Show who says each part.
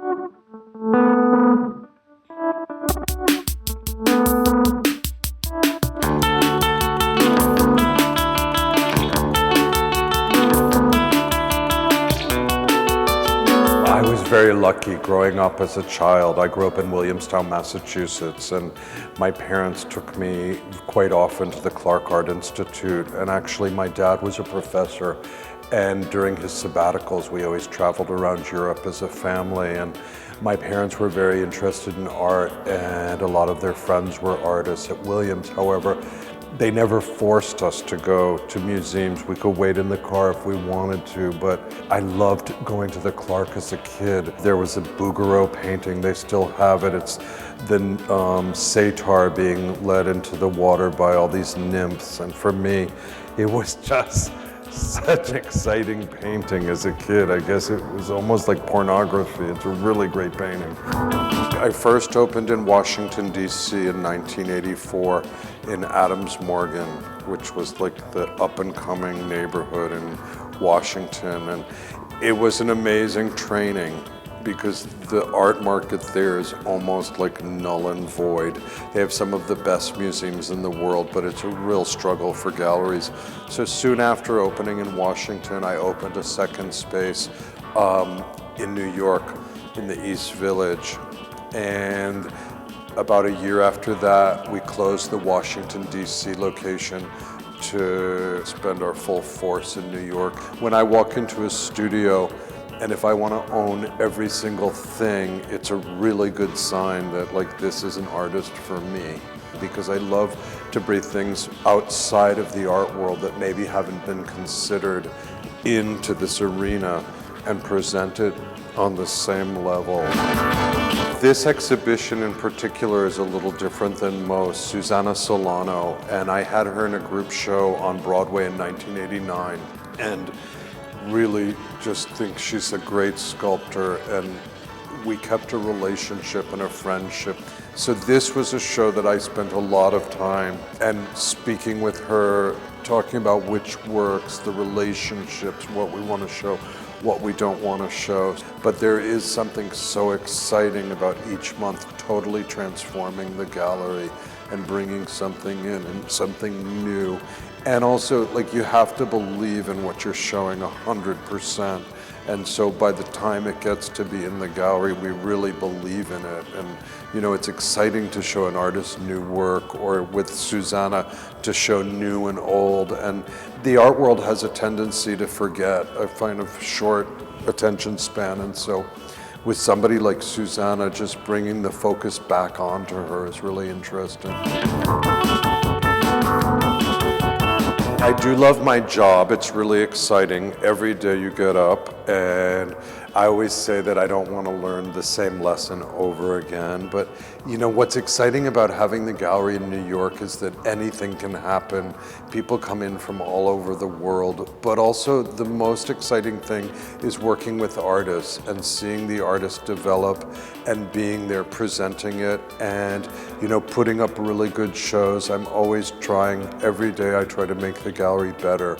Speaker 1: I was very lucky growing up as a child. I grew up in Williamstown, Massachusetts, and my parents took me quite often to the Clark Art Institute, and actually my dad was a professor, and during his sabbaticals we always traveled around Europe as a family, and my parents were very interested in art, and a lot of their friends were artists at Williams. However, they never forced us to go to museums. We could wait in the car if we wanted to, but I loved going to the Clark as a kid. There was a Bouguereau painting, they still have it. It's the satyr being led into the water by all these nymphs, and for me, it was just such exciting painting as a kid. I guess it was almost like pornography. It's a really great painting. I first opened in Washington, D.C. in 1984 in Adams Morgan, which was like the up-and-coming neighborhood in Washington. And it was an amazing training because the art market there is almost like null and void. They have some of the best museums in the world, but it's a real struggle for galleries. So soon after opening in Washington, I opened a second space in New York in the East Village. And about a year after that, we closed the Washington, D.C. location to spend our full force in New York. When I walk into a studio, and if I want to own every single thing, it's a really good sign that like this is an artist for me, because I love to bring things outside of the art world that maybe haven't been considered into this arena and present it on the same level. This exhibition in particular is a little different than most. Susanna Solano, and I had her in a group show on Broadway in 1989, and really just think she's a great sculptor, and we kept a relationship and a friendship. So this was a show that I spent a lot of time and speaking with her, talking about which works, the relationships, what we want to show, what we don't want to show. But there is something so exciting about each month totally transforming the gallery and bringing something in and something new. And also, like, you have to believe in what you're showing 100%. And so by the time it gets to be in the gallery, we really believe in it. And, you know, it's exciting to show an artist's new work, or with Susanna, to show new and old. And the art world has a tendency to forget, a kind of short attention span. And so with somebody like Susanna, just bringing the focus back onto her is really interesting. I do love my job. It's really exciting. Every day you get up, and I always say that I don't want to learn the same lesson over again. But you know, what's exciting about having the gallery in New York is that anything can happen. People come in from all over the world, but also the most exciting thing is working with artists and seeing the artists develop and being there presenting it, and you know, putting up really good shows. I'm always trying, every day I try to make the gallery better.